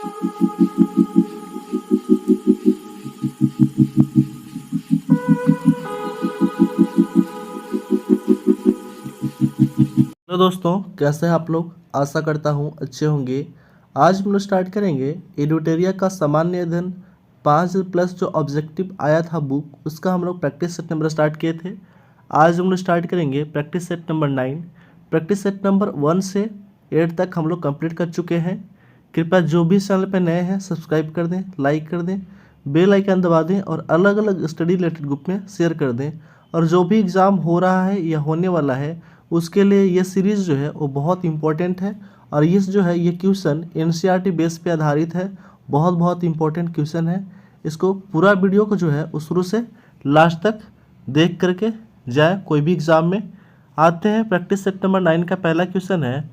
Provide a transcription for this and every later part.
Hello दोस्तों, कैसे हैं आप लोग। आशा करता हूं अच्छे होंगे। आज हम लोग स्टार्ट करेंगे एडुटेरिया का सामान्य अध्ययन 5+ जो ऑब्जेक्टिव आया था बुक, उसका हम लोग प्रैक्टिस सेट नंबर स्टार्ट किए थे। आज हम लोग स्टार्ट करेंगे practice set number 9। Practice set number 1 से 8 तक हम लोग कंप्लीट कर चुके हैं। कृपया जो भी चैनल पर नए हैं सब्सक्राइब कर दें, लाइक कर दें, बेल आइकन दबा दें और अलग अलग स्टडी रिलेटेड ग्रुप में शेयर कर दें। और जो भी एग्ज़ाम हो रहा है या होने वाला है उसके लिए ये सीरीज़ जो है वो बहुत इंपॉर्टेंट है। और ये जो है ये क्वेश्चन एनसीईआरटी बेस पे आधारित है। बहुत इंपॉर्टेंट क्वेश्चन है। इसको पूरा वीडियो को जो है वो शुरू से लास्ट तक देख करके जाए कोई भी एग्ज़ाम में। आते हैं प्रैक्टिस सेट नंबर 9 का पहला क्वेश्चन है,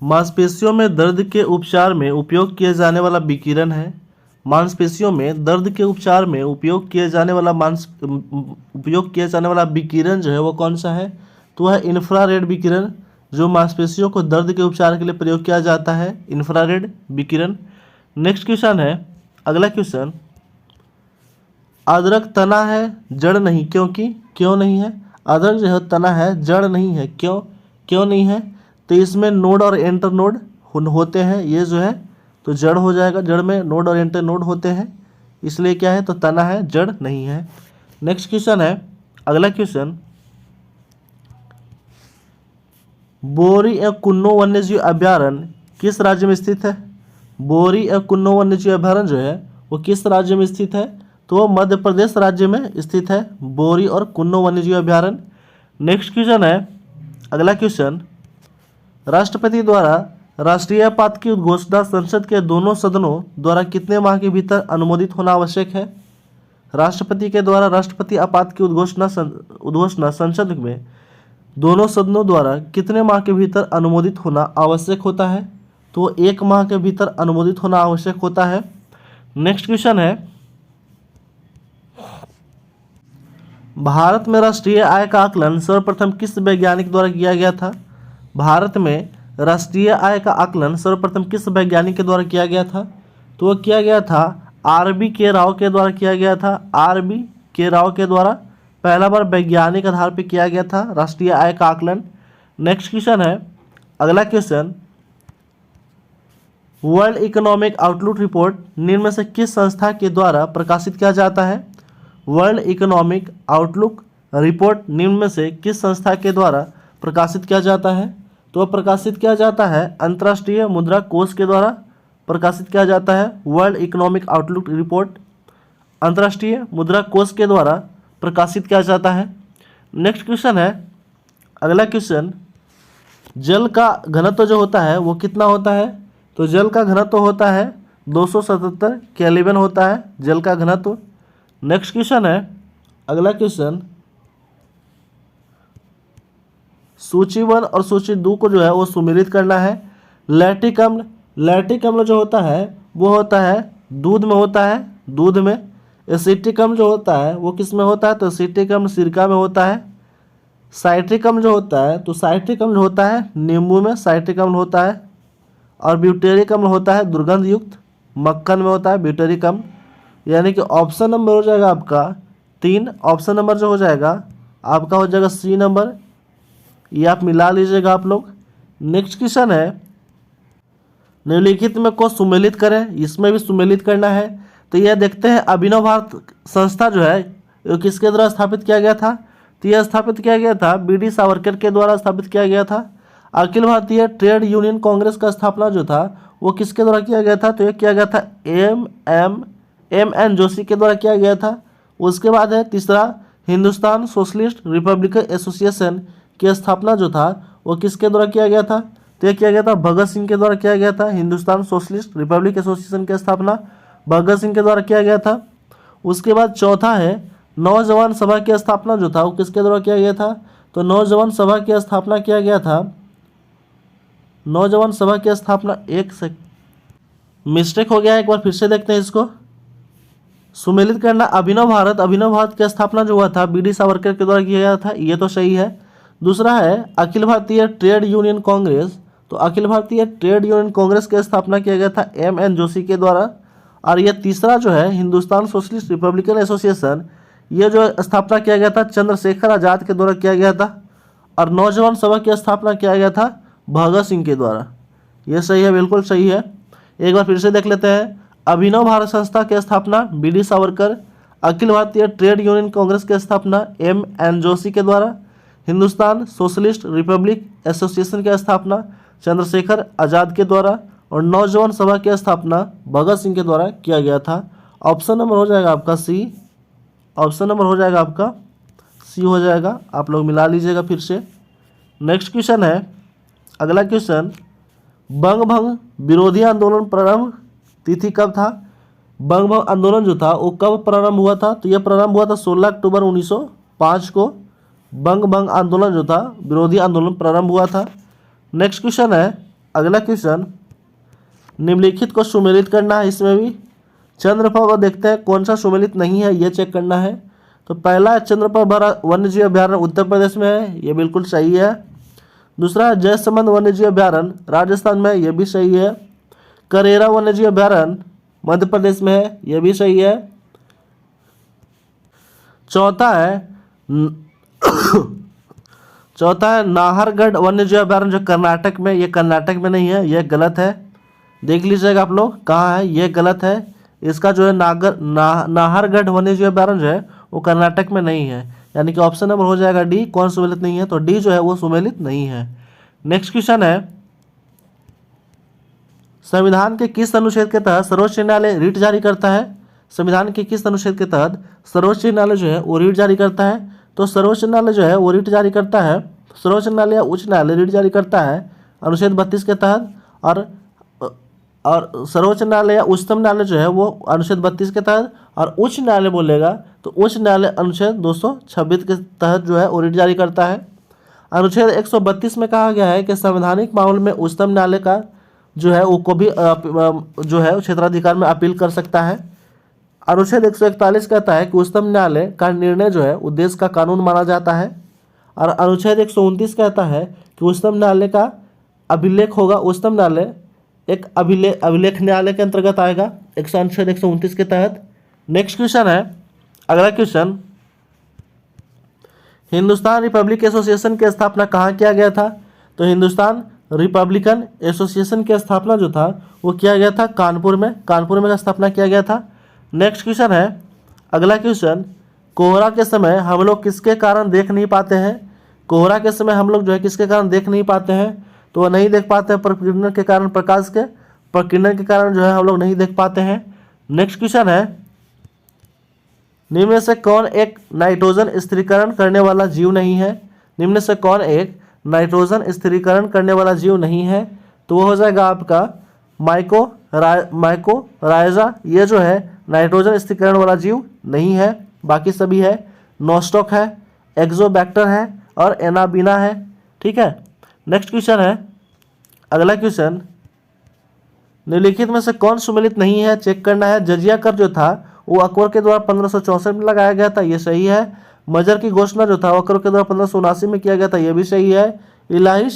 मांसपेशियों में दर्द के उपचार में उपयोग किया जाने वाला विकिरण है। मांसपेशियों में दर्द के उपचार में उपयोग किया जाने वाला विकिरण जो है वो कौन सा है, तो वह इंफ्रारेड विकिरण जो मांसपेशियों को दर्द के उपचार के लिए प्रयोग किया जाता है, इंफ्रारेड विकिरण। नेक्स्ट क्वेश्चन है, अगला क्वेश्चन, अदरक तना है जड़ नहीं, क्योंकि क्यों नहीं है। अदरक जो है तना है जड़ नहीं है, क्यों नहीं है, तो इसमें नोड और एंटर नोड होते हैं। ये जो है तो जड़ हो जाएगा, जड़ में नोड और एंटर नोड होते हैं, इसलिए क्या है तो तना है, जड़ नहीं है। नेक्स्ट क्वेश्चन है, अगला क्वेश्चन, बोरी या कुन्नो वन्यजीव अभ्यारण्य किस राज्य में स्थित है। बोरी या कुन्नो वन्यजीव अभ्यारण्य जो है वो किस राज्य में स्थित है, तो वो मध्य प्रदेश राज्य में स्थित है, बोरी और कुन्नो वन्यजीव अभ्यारण्य। नेक्स्ट क्वेश्चन है, अगला क्वेश्चन, राष्ट्रपति द्वारा राष्ट्रीय आपात की उद्घोषणा संसद के दोनों सदनों द्वारा कितने माह के भीतर अनुमोदित होना आवश्यक है। राष्ट्रपति के द्वारा राष्ट्रपति आपात की उद्घोषणा संसद में दोनों सदनों द्वारा कितने माह के भीतर अनुमोदित होना आवश्यक होता है, तो 1 माह के भीतर अनुमोदित होना आवश्यक होता है। नेक्स्ट क्वेश्चन है, भारत में राष्ट्रीय आय का आकलन सर्वप्रथम किस वैज्ञानिक द्वारा किया गया था। भारत में राष्ट्रीय आय का आकलन सर्वप्रथम किस वैज्ञानिक के द्वारा किया गया था, तो वह किया गया था आर.बी. के राव के द्वारा किया गया था। आर.बी. के राव के द्वारा पहला बार वैज्ञानिक आधार पर किया गया था राष्ट्रीय आय का आकलन। नेक्स्ट क्वेश्चन है, अगला question, world economic outlook report निम्न में से किस संस्था के द्वारा प्रकाशित किया जाता है। वर्ल्ड इकोनॉमिक आउटलुक रिपोर्ट निम्न में से किस संस्था के द्वारा प्रकाशित किया जाता है, तो प्रकाशित किया जाता है अंतर्राष्ट्रीय मुद्रा कोष के द्वारा प्रकाशित किया जाता है। वर्ल्ड इकोनॉमिक आउटलुक रिपोर्ट अंतर्राष्ट्रीय मुद्रा कोष के द्वारा प्रकाशित किया जाता है। नेक्स्ट क्वेश्चन है, अगला क्वेश्चन, जल का घनत्व जो होता है वो कितना होता है, तो जल का घनत्व होता है 277 केल्विन होता है जल का घनत्व। नेक्स्ट क्वेश्चन है, अगला क्वेश्चन, सूची 1 और सूची 2 को जो है वो सुमेलित करना है। लैक्टिक अम्ल जो होता है वो होता है दूध में होता है, दूध में। एसिटिक अम्ल जो होता है वो किस में होता है, तो एसिटिक अम्ल सिरका में होता है। साइट्रिक अम्ल जो होता है तो साइट्रिक अम्ल होता है नींबू में, साइट्रिक अम्ल होता है। और ब्यूटेरिक अम्ल होता है दुर्गंध युक्त मक्खन में होता है ब्यूटेरिक अम्ल। यानी कि ऑप्शन नंबर हो जाएगा आपका 3, ऑप्शन नंबर जो हो जाएगा आपका हो जाएगा सी नंबर, ये आप मिला लीजिएगा आप लोग। नेक्स्ट क्वेश्चन है, निम्नलिखित में को सुमेलित करें, इसमें भी सुमेलित करना है। तो यह देखते हैं अभिनव भारत संस्था जो है ये किसके द्वारा स्थापित किया गया था, तो यह स्थापित किया गया था बी.डी. सावरकर के द्वारा स्थापित किया गया था। अखिल भारतीय ट्रेड यूनियन कांग्रेस का स्थापना जो था वो किसके द्वारा किया गया था, तो यह किया गया था एम.एन. जोशी के द्वारा किया गया था। उसके बाद है तीसरा, हिंदुस्तान सोशलिस्ट रिपब्लिकन एसोसिएशन की स्थापना जो था वो किसके द्वारा किया गया था, तो यह किया गया था भगत सिंह के द्वारा किया गया था। हिंदुस्तान सोशलिस्ट रिपब्लिक एसोसिएशन की स्थापना भगत सिंह के द्वारा किया गया था। उसके बाद चौथा है नौजवान सभा की स्थापना जो था वो किसके द्वारा किया गया था, तो नौजवान सभा की स्थापना किया गया था। नौजवान सभा की स्थापना, एक मिस्टेक हो गया है, एक बार फिर से देखते हैं इसको। सुमेलित करना, अभिनव भारत की स्थापना जो हुआ था बी.डी. सावरकर के द्वारा किया गया था, ये तो सही है। दूसरा है अखिल भारतीय ट्रेड यूनियन कांग्रेस तो अखिल भारतीय ट्रेड यूनियन कांग्रेस की स्थापना किया गया था M.N. जोशी के द्वारा। और यह तीसरा जो है हिंदुस्तान सोशलिस्ट रिपब्लिकन एसोसिएशन, ये जो स्थापना किया गया था चंद्रशेखर आज़ाद के द्वारा किया गया था। और नौजवान सभा की स्थापना किया गया था भगत सिंह के द्वारा। ये सही है, बिल्कुल सही है। एक बार फिर से देख लेते हैं। अभिनव भारत संस्था की स्थापना B.D. Savarkar. Akhil Bharatiya trade union Congress की स्थापना M.N. जोशी के द्वारा। हिंदुस्तान सोशलिस्ट रिपब्लिक एसोसिएशन की स्थापना चंद्रशेखर आज़ाद के द्वारा। और नौजवान सभा की स्थापना भगत सिंह के द्वारा किया गया था। ऑप्शन नंबर हो जाएगा आपका सी। ऑप्शन नंबर हो जाएगा आपका सी हो जाएगा। आप लोग मिला लीजिएगा फिर से। नेक्स्ट क्वेश्चन है, अगला क्वेश्चन, बंग भंग विरोधी आंदोलन प्रारंभ तिथि कब था? बंग भंग आंदोलन जो था वो कब प्रारंभ हुआ था? तो यह प्रारंभ हुआ था 16 अक्टूबर 1905 को। बंग भंग आंदोलन जो था विरोधी आंदोलन प्रारंभ हुआ था। नेक्स्ट क्वेश्चन है, अगला क्वेश्चन, निम्नलिखित को सुमेलित करना है। इसमें भी चंद्रप्रभा देखते हैं कौन सा सुमेलित नहीं है, ये चेक करना है। तो पहला है चंद्रप्रभा वन्यजीव अभ्यारण्य उत्तर प्रदेश में है, ये बिल्कुल सही है। दूसरा है जयसमंद वन्यजीव अभ्यारण्य राजस्थान में, ये भी सही है। करेरा वन्यजीव अभ्यारण्य मध्य प्रदेश में है, ये भी सही है। चौथा है नाहरगढ़ वन्यजीव अभ्यारण्य जो कर्नाटक में, ये कर्नाटक में नहीं है, यह गलत है। देख लीजिएगा आप लोग कहाँ है, ये गलत है। इसका जो है नाहरगढ़ वन्यजीव अभ्यारण्य जो है वो कर्नाटक में नहीं है, यानी कि ऑप्शन नंबर हो जाएगा डी। कौन सुमेलित नहीं है? तो डी जो है वो सुमेलित नहीं है। नेक्स्ट क्वेश्चन है, संविधान के किस अनुच्छेद के तहत सर्वोच्च न्यायालय रिट जारी करता है? संविधान के किस अनुच्छेद के तहत सर्वोच्च न्यायालय जो है वो रिट जारी करता है? तो सर्वोच्च न्यायालय जो है वो रिट जारी करता है, सर्वोच्च न्यायालय या उच्च न्यायालय रिट जारी करता है अनुच्छेद 32 के तहत। और सर्वोच्च न्यायालय या उच्चतम न्यायालय जो है वो अनुच्छेद 32 के तहत। और उच्च न्यायालय बोलेगा तो उच्च न्यायालय अनुच्छेद 226 के तहत जो है वो रिट जारी करता है। अनुच्छेद 132 में कहा गया है कि संवैधानिक मामले में उच्चतम न्यायालय का जो है वो को भी जो है क्षेत्राधिकार में अपील कर सकता है। अनुच्छेद 141 कहता है कि उच्चतम न्यायालय का निर्णय जो है वो देश का कानून माना जाता है। और अनुच्छेद 129 कहता है कि उच्चतम न्यायालय का अभिलेख होगा, उच्चतम न्यायालय एक अभिलेख न्यायालय के अंतर्गत आएगा अनुच्छेद 129 के तहत। नेक्स्ट क्वेश्चन है, अगला क्वेश्चन, हिंदुस्तान रिपब्लिक एसोसिएशन की स्थापना कहाँ किया गया था? तो हिंदुस्तान रिपब्लिकन एसोसिएशन की स्थापना जो था वो किया गया था कानपुर में। कानपुर में स्थापना किया गया था। नेक्स्ट क्वेश्चन है, अगला क्वेश्चन, कोहरा के समय हम लोग किसके कारण देख नहीं पाते हैं? कोहरा के समय हम लोग जो है किसके कारण देख नहीं पाते हैं? तो वह नहीं देख पाते हैं प्रकीर्णन के कारण, प्रकाश के प्रकीर्णन के कारण जो है हम लोग नहीं देख पाते हैं। नेक्स्ट क्वेश्चन है, निम्न में से कौन एक नाइट्रोजन स्थिरीकरण करने वाला जीव नहीं है? निम्न में से कौन एक नाइट्रोजन स्थिरीकरण करने वाला जीव नहीं है? तो वो हो जाएगा आपका माइकोराइजा। ये जो है नाइट्रोजन स्थिरीकरण वाला जीव नहीं है, बाकी सभी है। नोस्टॉक है, एक्सोबैक्टर है और एनाबीना है। ठीक है। नेक्स्ट क्वेश्चन है, अगला क्वेश्चन, निम्नलिखित में से कौन सुमेलित नहीं है? चेक करना है। जजिया कर जो था वो अकबर के द्वारा 1564 में लगाया गया था, ये सही है। मजर की घोषणा जो था अकबर के द्वारा 1579 में किया गया था, ये भी सही है। इलाही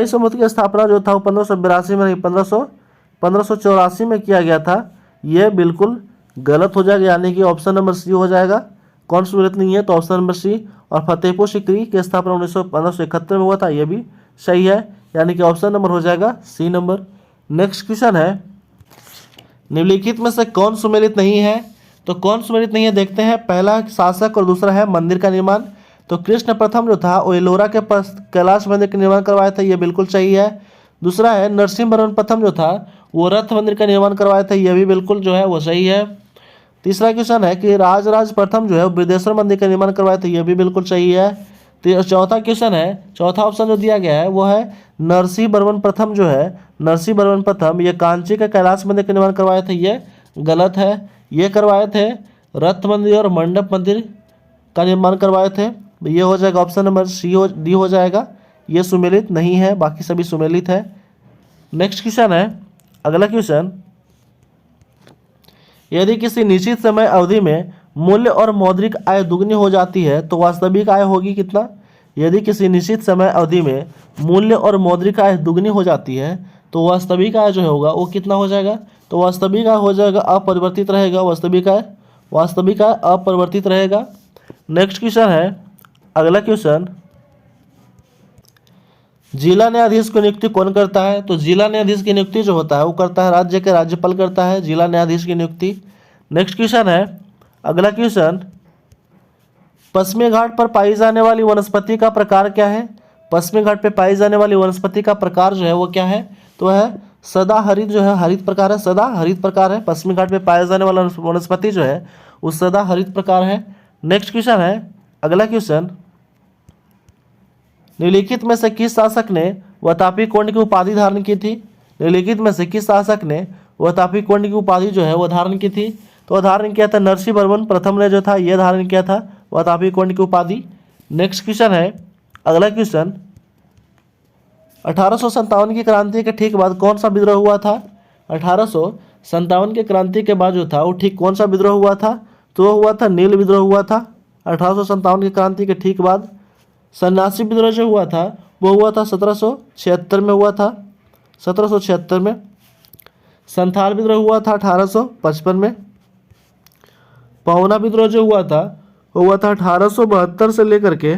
संवत की स्थापना जो था वो 1582 में नहीं 1584 में किया गया था, ये बिल्कुल गलत हो जाएगा, यानी कि ऑप्शन नंबर सी हो जाएगा। कौन सुमेलित नहीं है? तो ऑप्शन नंबर सी। और फतेहपुर सीकरी की स्थापना 1571 में हुआ था, ये भी सही है, यानी कि ऑप्शन नंबर हो जाएगा सी नंबर। नेक्स्ट क्वेश्चन है, निम्नलिखित में से कौन सुमेलित नहीं है? तो कौन सुमेलित नहीं है देखते हैं। पहला शासक और दूसरा है मंदिर का निर्माण। तो कृष्ण प्रथम जो था वो एलोरा के पास कैलाश मंदिर का निर्माण करवाया था, ये बिल्कुल सही है। दूसरा है नरसिंह वर्मन प्रथम जो था वो रथ मंदिर का निर्माण करवाया था, ये भी बिल्कुल जो है वो सही है। तीसरा क्वेश्चन है कि राजराज प्रथम जो है बृहदेश्वर मंदिर का निर्माण करवाया था, ये भी बिल्कुल सही है। चौथा क्वेश्चन है, चौथा ऑप्शन जो दिया गया है वो है नरसिंह वर्मन प्रथम जो है, नरसिंह वर्मन प्रथम ये कांची का कैलाश मंदिर का निर्माण करवाए थे, ये गलत है। ये करवाए थे रथ मंदिर और मंडप मंदिर का निर्माण करवाए थे, ये हो जाएगा ऑप्शन नंबर डी हो जाएगा। ये सुमेलित नहीं है, बाकी सभी सुमेलित है। नेक्स्ट क्वेश्चन है, अगला क्वेश्चन, यदि किसी निश्चित समय अवधि में मूल्य और मौद्रिक आय दुगनी हो जाती है तो वास्तविक आय होगी कितना? यदि किसी निश्चित समय अवधि में मूल्य और मौद्रिक आय दुगनी हो जाती है तो वास्तविक आय जो होगा वो कितना हो जाएगा, तो वास्तविक आय हो जाएगा अपरिवर्तित रहेगा, वास्तविक आय अपरिवर्तित रहेगा। नेक्स्ट क्वेश्चन है, अगला क्वेश्चन, जिला न्यायाधीश की नियुक्ति कौन करता है, तो जिला न्यायाधीश की नियुक्ति जो होता है वो करता है राज्य के राज्यपाल करता है जिला न्यायाधीश की नियुक्ति। नेक्स्ट क्वेश्चन है, अगला क्वेश्चन, पश्चिमी घाट पर पाई जाने वाली वनस्पति का प्रकार क्या है, पश्चिमी घाट पर पाई जाने वाली वनस्पति का प्रकार जो है वो क्या है, तो है सदाहरित, जो है हरित प्रकार है, सदाहरित प्रकार है। पश्चिमी घाट पर पाया जाने वाला वनस्पति जो है वो सदाहरित प्रकार है। नेक्स्ट क्वेश्चन है, अगला क्वेश्चन, निम्नलिखित में से किस शासक ने वातापी कोंड की उपाधि धारण की थी, निम्नलिखित में से किस शासक ने वातापी कोंड की उपाधि जो है वो धारण की थी, तो धारण किया था नरसिंह वर्मन प्रथम ने जो था ये धारण किया था वातापी कोंड की उपाधि। नेक्स्ट क्वेश्चन है, अगला क्वेश्चन, 1857 की क्रांति के ठीक बाद कौन सा विद्रोह हुआ था, 1857 की क्रांति के बाद जो था वो ठीक कौन सा विद्रोह हुआ था, तो वो हुआ था नील विद्रोह हुआ था। 1857 की क्रांति के ठीक बाद सन्यासी विद्रोह जो हुआ था वो हुआ था 1776 में हुआ था, 1776 में। संथाल विद्रोह हुआ था 1855 में। पहुना विद्रोह जो हुआ था वो हुआ था 1872 से लेकर के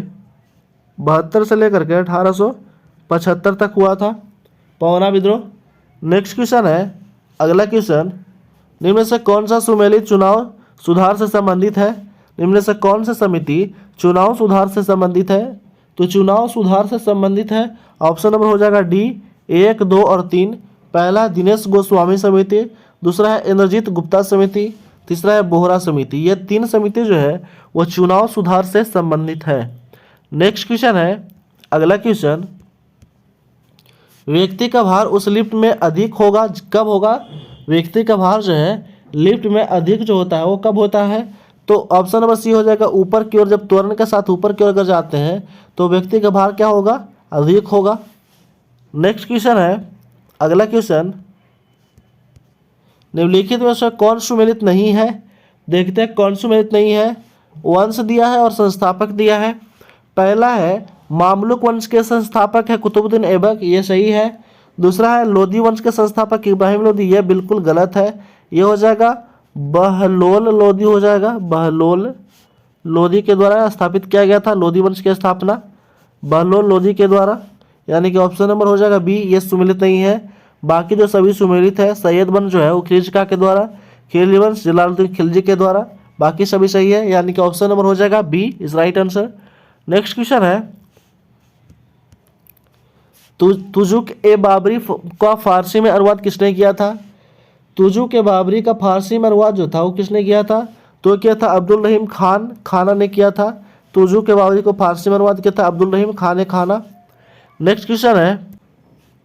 1875 तक हुआ था पहुना विद्रोह। नेक्स्ट क्वेश्चन है, अगला क्वेश्चन, निम्न में से कौन सा सुमेलित चुनाव सुधार से संबंधित है, निम्न में से कौन सी समिति चुनाव सुधार से संबंधित है, तो चुनाव सुधार से संबंधित है ऑप्शन नंबर हो जाएगा डी 1, 2 और 3। पहला है दिनेश गोस्वामी समिति, दूसरा है इंद्रजीत गुप्ता समिति, तीसरा है बोहरा समिति। ये 3 समिति जो है वो चुनाव सुधार से संबंधित है। नेक्स्ट क्वेश्चन है, अगला क्वेश्चन, व्यक्ति का भार उस लिफ्ट में अधिक होगा कब होगा, व्यक्ति का भार जो है लिफ्ट में अधिक जो होता है वो कब होता है, तो ऑप्शन नंबर सी हो जाएगा ऊपर की ओर, जब त्वरण के साथ ऊपर की ओर अगर जाते हैं तो व्यक्ति का भार क्या होगा, अधिक होगा। नेक्स्ट क्वेश्चन है, अगला क्वेश्चन, निम्नलिखित में से कौन सुमेलित नहीं है, देखते हैं कौन सुमेलित नहीं है। वंश दिया है और संस्थापक दिया है। पहला है मामलुक वंश के संस्थापक है कुतुबुद्दीन ऐबक, ये सही है। दूसरा है लोदी वंश के संस्थापक इब्राहिम लोदी, ये बिल्कुल गलत है, ये हो जाएगा बहलोल लोदी हो जाएगा, बहलोल लोदी के द्वारा स्थापित किया गया था लोदी वंश की स्थापना बहलोल लोदी के द्वारा, यानी कि ऑप्शन नंबर हो जाएगा बी, ये सुमेलित नहीं है। बाकी जो सभी सुमेलित है, सैयद वंश जो है वो खिलजी खां के द्वारा, खिलजी वंश जलालुद्दीन खिलजी के द्वारा, बाकी सभी सही है, यानी कि ऑप्शन नंबर हो जाएगा B is right answer. Next question है, तुजुक ए बाबरी का फारसी में अनुवाद किसने किया था, तुजुक ए बाबरी का फारसी में अनुवाद जो था वो किसने किया था, तो क्या था अब्दुल रहीम खान खाना ने किया था। तुजुक ए बाबरी को फारसी में अनुवाद किया था अब्दुल रहीम खान खाना। नेक्स्ट क्वेश्चन है,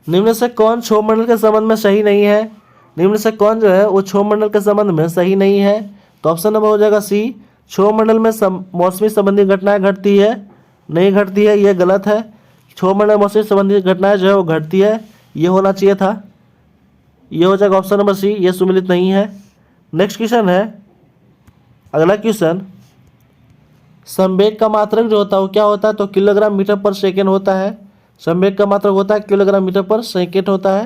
निम्न से कौन क्षोभ मंडल के संबंध में सही नहीं है, निम्न से कौन जो है वो क्षोभ मंडल के संबंध में सही नहीं है, तो ऑप्शन नंबर हो जाएगा सी, क्षोभ मंडल में मौसमी संबंधी घटनाएं घटती है, नहीं घटती है, ये गलत है। क्षोभ मंडल मौसमी संबंधी घटनाएं जो है वो घटती है, ये होना चाहिए था, ये हो जाएगा ऑप्शन नंबर सी, ये सुमेलित नहीं है। नेक्स्ट क्वेश्चन है, अगला क्वेश्चन, संवेग का मात्रक जो होता है वो क्या होता है, तो किलोग्राम मीटर पर सेकेंड होता है। संवेग का मात्रक होता है किलोग्राम मीटर पर सेकेंड होता है।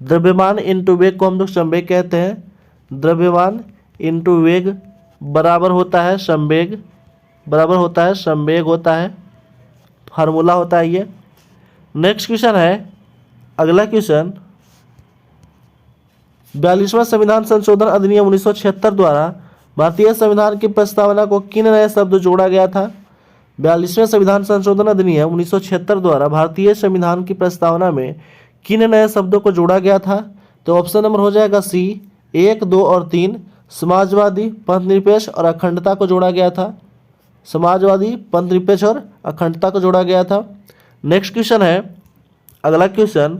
द्रव्यमान इंटू वेग को हम लोग संवेग कहते हैं, द्रव्यमान इंटू वेग बराबर होता है संवेग, बराबर होता है संवेग होता है, फार्मूला होता है ये। नेक्स्ट क्वेश्चन है, अगला क्वेश्चन, 42वां संविधान संशोधन अधिनियम 1976 द्वारा भारतीय संविधान की प्रस्तावना को किन नए शब्द जोड़ा गया था। 42वें संविधान संशोधन अधिनियम 1976 द्वारा भारतीय संविधान की प्रस्तावना में किन नए शब्दों को जोड़ा गया था, तो ऑप्शन नंबर हो जाएगा सी, 1, 2 और 3। समाजवादी, पंथनिरपेक्ष और अखंडता को जोड़ा गया था, समाजवादी, पंथनिरपेक्ष और अखंडता को जोड़ा गया था। नेक्स्ट क्वेश्चन है, अगला क्वेश्चन,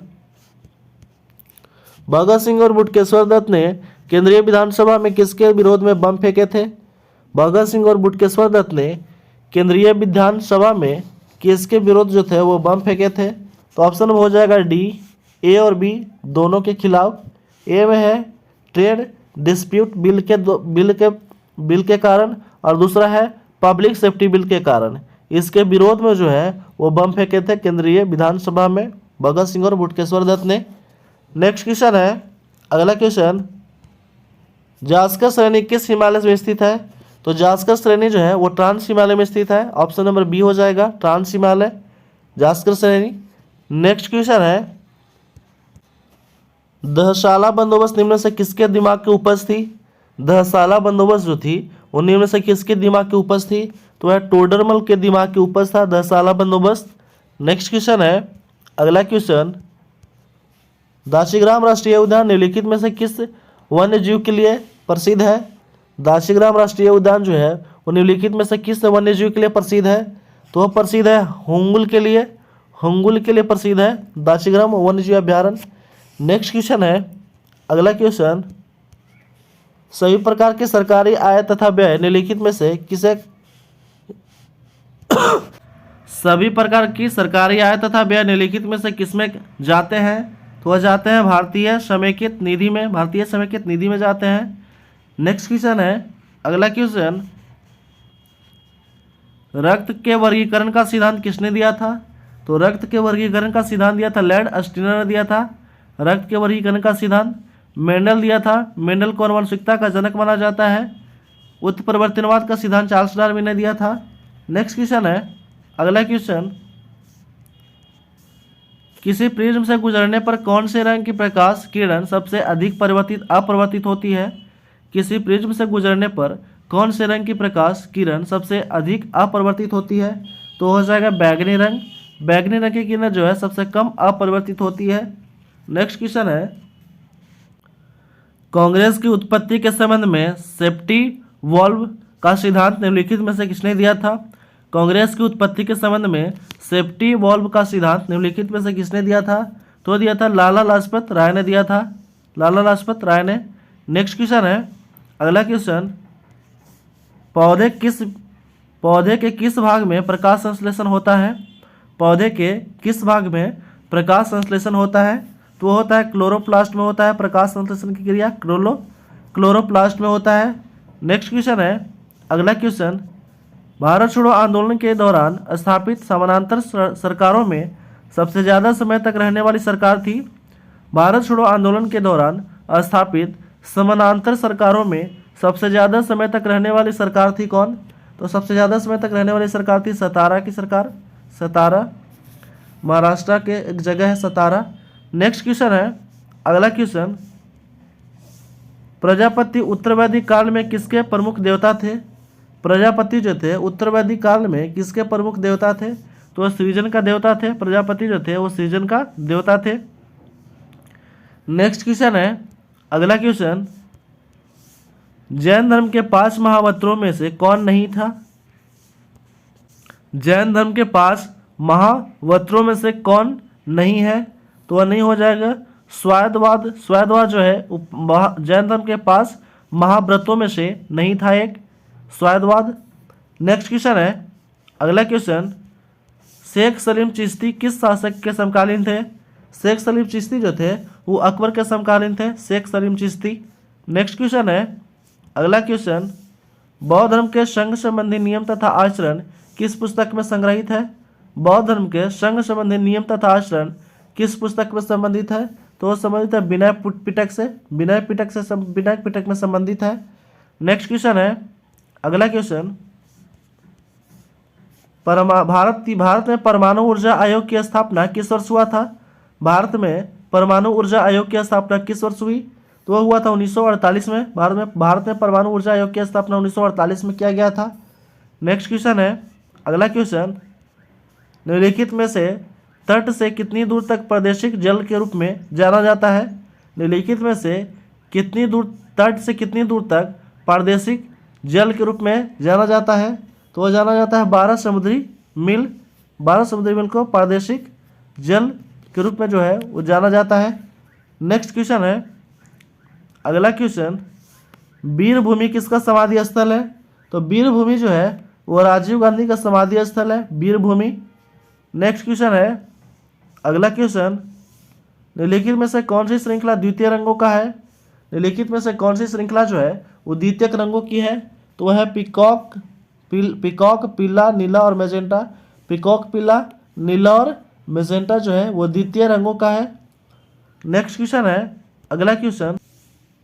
भगत सिंह और बटुकेश्वर दत्त ने केंद्रीय विधानसभा में किसके विरोध में बम फेंके थे। भगत सिंह और बटुकेश्वर दत्त ने केंद्रीय विधानसभा में किसके विरोध जो थे वो बम फेंके थे, तो ऑप्शन हो जाएगा डी, ए और बी दोनों के खिलाफ। ए में है ट्रेड डिस्प्यूट बिल के कारण और दूसरा है पब्लिक सेफ्टी बिल के कारण, इसके विरोध में जो है वो बम फेंके थे केंद्रीय विधानसभा में भगत सिंह और बटुकेश्वर दत्त ने। नेक्स्ट क्वेश्चन है, अगला क्वेश्चन, जास्कर श्रेणी किस हिमालय में स्थित है? तो जास्कर श्रेणी जो है वो ट्रांस हिमालय में स्थित है। ऑप्शन नंबर बी हो जाएगा, ट्रांस हिमालय जास्कर श्रेणी। नेक्स्ट क्वेश्चन है, दहशाला बंदोबस्त निम्न से किसके दिमाग की उपज थी? दहशाला बंदोबस्त जो थी वो निम्न से किसके दिमाग की उपज थी? तो वह टोडरमल के दिमाग की उपज था दहशाला बंदोबस्त। नेक्स्ट क्वेश्चन है, अगला क्वेश्चन, दाशीग्राम राष्ट्रीय उद्यान निम्नलिखित में से किस वन्य जीव के लिए प्रसिद्ध है? दाशीग्राम राष्ट्रीय उद्यान जो है वो निम्नलिखित में से किस वन्य जीव के लिए प्रसिद्ध है? तो वह प्रसिद्ध है होंगुल के लिए, होंगुल के लिए प्रसिद्ध है दाशीग्राम वन्य जीव अभ्यारण्य। नेक्स्ट क्वेश्चन है, अगला क्वेश्चन, सभी प्रकार की सरकारी आय तथा व्यय निम्नलिखित में से किसे सभी प्रकार की सरकारी आय तथा व्यय निम्नलिखित में से किसमें जाते हैं? तो वह जाते हैं भारतीय समेकित निधि में, भारतीय समेकित निधि में जाते हैं। नेक्स्ट क्वेश्चन है, अगला क्वेश्चन, रक्त के वर्गीकरण का सिद्धांत किसने दिया था? तो रक्त के वर्गीकरण का सिद्धांत दिया था लैंड स्टीनर ने दिया था। रक्त के वर्गीकरण का सिद्धांत मेंडल दिया था। मेंडल को आनुवंशिकता का जनक माना जाता है। उत्परिवर्तनवाद का सिद्धांत चार्ल्स डार्विन ने दिया था। नेक्स्ट क्वेश्चन है, अगला क्वेश्चन, किसी प्रिज्म से गुजरने पर कौन से रंग की प्रकाश किरण सबसे अधिक अपरिवर्तित होती है? किसी प्रिज्म से गुजरने पर कौन से रंग की प्रकाश किरण सबसे अधिक अपरिवर्तित होती है? तो हो जाएगा बैगनी रंग। बैगनी रंग की किरण जो है सबसे कम अपरिवर्तित होती है। नेक्स्ट क्वेश्चन है, कांग्रेस की उत्पत्ति के संबंध में सेफ्टी वॉल्व का सिद्धांत निम्नलिखित में से किसने दिया था? कांग्रेस की उत्पत्ति के संबंध में सेफ्टी वॉल्व का सिद्धांत निम्नलिखित में से किसने दिया था? तो दिया था लाला लाजपत राय ने दिया था, लाला लाजपत राय ने। नेक्स्ट क्वेश्चन है, अगला क्वेश्चन, पौधे के किस भाग में प्रकाश संश्लेषण होता है? पौधे के किस भाग में प्रकाश संश्लेषण होता है? तो होता है क्लोरोप्लास्ट में होता है प्रकाश संश्लेषण की क्रिया, क्लोरोप्लास्ट में होता है। नेक्स्ट क्वेश्चन है, अगला क्वेश्चन, भारत छोड़ो आंदोलन के दौरान स्थापित समानांतर सरकारों में सबसे ज़्यादा समय तक रहने वाली सरकार थी? भारत छोड़ो आंदोलन के दौरान स्थापित समानांतर सरकारों में सबसे ज़्यादा समय तक रहने वाली सरकार थी कौन? तो सबसे ज़्यादा समय तक रहने वाली सरकार थी सतारा की सरकार। सतारा महाराष्ट्र के एक जगह है सतारा। नेक्स्ट क्वेश्चन है, अगला क्वेश्चन, प्रजापति उत्तरवैदिक काल में किसके प्रमुख देवता थे? प्रजापति जो थे उत्तरवैदिक काल में किसके प्रमुख देवता थे? तो सृजन का देवता थे। प्रजापति जो थे वो सृजन का देवता थे। नेक्स्ट क्वेश्चन है, अगला क्वेश्चन, जैन धर्म के 5 महावत्रों में से कौन नहीं था? जैन धर्म के 5 महावत्रों में से कौन नहीं है? तो वह नहीं हो जाएगा स्वायदवाद। स्वायदवाद जो है जैन धर्म के 5 महाव्रतों में से नहीं था एक, स्वायदवाद। नेक्स्ट क्वेश्चन है, अगला क्वेश्चन, शेख सलीम चिश्ती किस शासक के समकालीन थे? शेख सलीम चिश्ती जो थे वो अकबर के समकालीन थे, शेख सलीम चिश्ती। नेक्स्ट क्वेश्चन है, अगला क्वेश्चन, बौद्ध धर्म के संघ संबंधी नियम तथा आचरण किस पुस्तक में संग्रहित है? बौद्ध धर्म के संघ संबंधी नियम तथा आचरण किस पुस्तक में संबंधित है? तो संबंधित है विनय पिटक से, विनय पिटक में संबंधित है। नेक्स्ट क्वेश्चन है, अगला क्वेश्चन, भारत में परमाणु ऊर्जा आयोग की स्थापना किस वर्ष हुआ था? भारत में परमाणु ऊर्जा आयोग की स्थापना किस वर्ष हुई? तो वह हुआ था 1948 में। भारत में परमाणु ऊर्जा आयोग की स्थापना 1948 में किया गया था। नेक्स्ट क्वेश्चन है, अगला क्वेश्चन, निम्नलिखित में से तट से कितनी दूर तक प्रादेशिक जल के रूप में जाना जाता है? निम्नलिखित में से कितनी दूर, तट से कितनी दूर तक प्रादेशिक जल के रूप में जाना जाता है? तो वह जाना जाता है 12 समुद्री मील। 12 समुद्री मील को प्रादेशिक जल के रूप में जो है वो जाना जाता है। नेक्स्ट क्वेश्चन है, अगला क्वेश्चन, वीरभूमि किसका समाधि स्थल है? तो वीरभूमि जो है वो राजीव गांधी का समाधि स्थल है, वीरभूमि। नेक्स्ट क्वेश्चन है, अगला क्वेश्चन, निम्नलिखित में से कौन सी श्रृंखला द्वितीय रंगों का है? निम्नलिखित में से कौन सी श्रृंखला जो है वो द्वितीयक रंगों की है? तो वह है पिकॉक, पीला, नीला और मैजेंटा। पिकॉक, पीला, नीला और मैजेंटा जो है वो द्वितीय रंगों का है। नेक्स्ट क्वेश्चन है, अगला क्वेश्चन,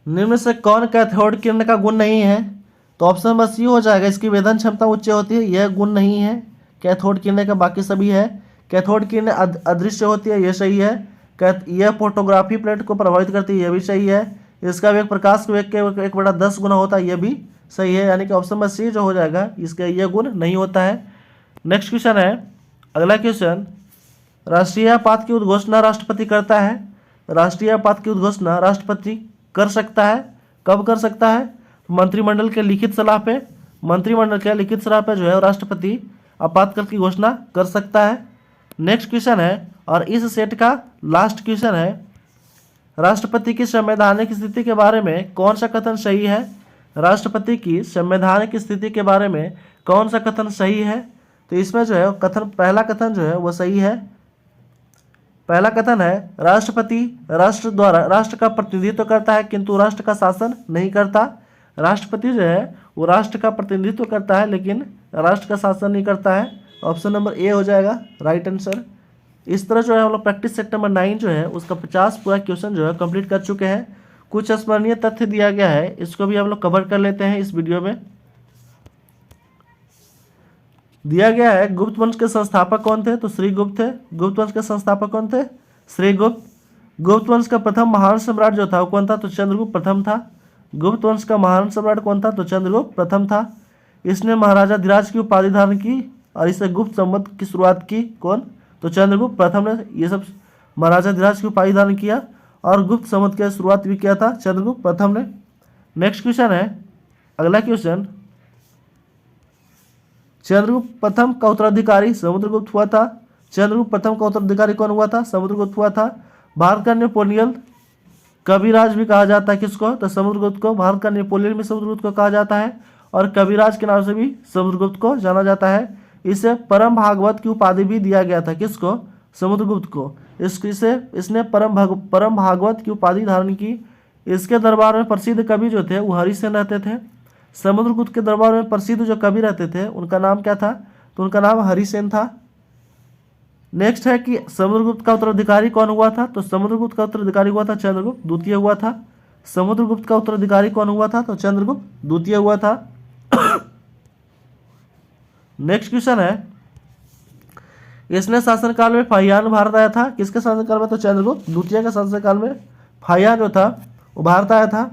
निम्न से कौन कैथोड किरण का गुण नहीं है? तो ऑप्शन नंबर सी हो जाएगा, इसकी वेधन क्षमता उच्च होती है, यह गुण नहीं है कैथोड किरण का, बाकी सभी है। कैथोड किरण अदृश्य होती है, यह सही है। यह फोटोग्राफी प्लेट को प्रभावित करती है, यह भी सही है। इसका वेग प्रकाश के वेग के 1/10 गुना होता है, यह भी सही है। यानी कि ऑप्शन नंबर सी जो हो जाएगा, इसका यह गुण नहीं होता है। नेक्स्ट क्वेश्चन है, अगला क्वेश्चन, राष्ट्रीय आपात की उद्घोषणा राष्ट्रपति करता है। राष्ट्रीय आपात की उद्घोषणा राष्ट्रपति कर सकता है, कब कर सकता है? मंत्रिमंडल के लिखित सलाह पे, मंत्रिमंडल के लिखित सलाह पे जो है राष्ट्रपति आपातकाल की घोषणा कर सकता है। नेक्स्ट क्वेश्चन है, और इस सेट का लास्ट क्वेश्चन है, राष्ट्रपति की संवैधानिक स्थिति के बारे में कौन सा कथन सही है? राष्ट्रपति की संवैधानिक स्थिति के बारे में कौन सा कथन सही है? तो इसमें जो है कथन, पहला कथन जो है वो सही है। पहला कथन है, राष्ट्रपति राष्ट्र द्वारा राष्ट्र का प्रतिनिधित्व करता है किंतु राष्ट्र का शासन नहीं करता। राष्ट्रपति जो है वो राष्ट्र का प्रतिनिधित्व करता है लेकिन राष्ट्र का शासन नहीं करता है। ऑप्शन नंबर ए हो जाएगा राइट आंसर। इस तरह जो है हम लोग प्रैक्टिस सेट नंबर 9 जो है उसका 50 पूरा क्वेश्चन जो है कंप्लीट कर चुके हैं। कुछ स्मरणीय तथ्य दिया गया है, इसको भी हम लोग कवर कर लेते हैं इस वीडियो में। दिया गया है, गुप्त वंश के संस्थापक कौन थे? तो श्री गुप्त थे। गुप्त वंश के संस्थापक कौन थे? श्री गुप्त। गुप्त वंश का प्रथम महान सम्राट जो था वो कौन था? तो चंद्रगुप्त प्रथम था। गुप्त वंश का महान सम्राट कौन था? तो चंद्रगुप्त प्रथम था। इसने महाराजा धीराज की उपाधि धारण की और इसे गुप्त संवत की शुरुआत की कौन? तो चंद्रगुप्त प्रथम ने ये सब महाराजा धीराज की उपाधि धारण किया और गुप्त संवत की शुरुआत भी किया था चंद्रगुप्त प्रथम ने। नेक्स्ट क्वेश्चन है, अगला क्वेश्चन, चंद्रगुप्त प्रथम का उत्तराधिकारी समुद्रगुप्त हुआ था। चंद्रगुप्त प्रथम का उत्तराधिकारी कौन हुआ था? समुद्रगुप्त हुआ था। भारत का नेपोलियन कविराज भी कहा जाता है किसको? तो समुद्रगुप्त को। भारत का नेपोलियन भी समुद्रगुप्त को कहा जाता है और कविराज के नाम से भी समुद्रगुप्त को जाना जाता है। इसे परम भागवत की उपाधि भी दिया गया था किसको? समुद्रगुप्त को। इसने परम भागवत की उपाधि धारण की। इसके दरबार में प्रसिद्ध कवि जो थे वो हरिसेन रहते थे। समुद्रगुप्त के दरबार में प्रसिद्ध जो कवि रहते थे उनका नाम क्या था? तो उनका नाम हरिसेन था। नेक्स्ट है कि समुद्रगुप्त का उत्तराधिकारी कौन हुआ था? तो समुद्रगुप्त का उत्तराधिकारी हुआ था चंद्रगुप्त द्वितीय हुआ था। समुद्रगुप्त का उत्तराधिकारी कौन हुआ था? तो चंद्रगुप्त द्वितीय हुआ था। नेक्स्ट क्वेश्चन है, इसने शासनकाल में फाहियान भारत आया था। किसके शासनकाल में? तो चंद्रगुप्त द्वितीय के शासनकाल में फाहियान जो था वो भारत आया था।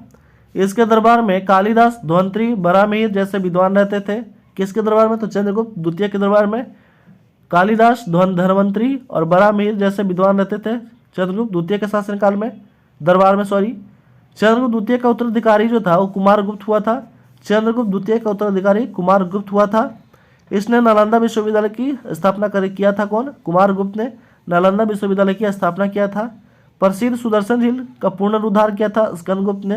इसके दरबार में कालिदास, धन्वंतरी, बराहमिहिर जैसे विद्वान रहते थे। किसके दरबार में? तो चंद्रगुप्त द्वितीय के दरबार में कालिदास, धन्वंतरी और बराहमिहिर जैसे विद्वान रहते थे चंद्रगुप्त द्वितीय के शासनकाल में, दरबार में चंद्रगुप्त द्वितीय का उत्तराधिकारी जो था वो कुमारगुप्त हुआ था। चंद्रगुप्त द्वितीय का उत्तराधिकारी कुमारगुप्त हुआ था। इसने नालंदा विश्वविद्यालय की स्थापना किया था कौन? कुमारगुप्त ने नालंदा विश्वविद्यालय की स्थापना किया था। प्रसिद्ध सुदर्शन झील का पुनरुद्धार किया था स्कंदगुप्त ने।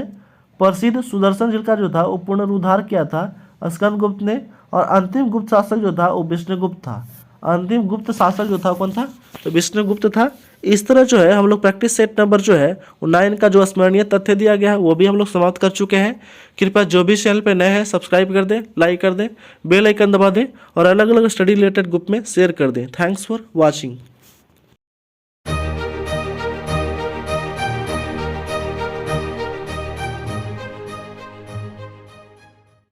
प्रसिद्ध सुदर्शन झील का जो था वो पुनरुद्धार किया था स्कंदगुप्त ने। और अंतिम गुप्त शासक जो था वो विष्णुगुप्त था। अंतिम गुप्त शासक जो था कौन था? तो विष्णुगुप्त था। इस तरह जो है हम लोग प्रैक्टिस सेट नंबर जो है वो 9 का जो स्मरणीय तथ्य दिया गया है वो भी हम लोग समाप्त कर चुके हैं। कृपया जो भी चैनल पे नए हैं सब्सक्राइब कर दें, लाइक कर दें, बेल आइकन दबा दें और अलग अलग स्टडी रिलेटेड ग्रुप में शेयर कर दें। Thanks for watching.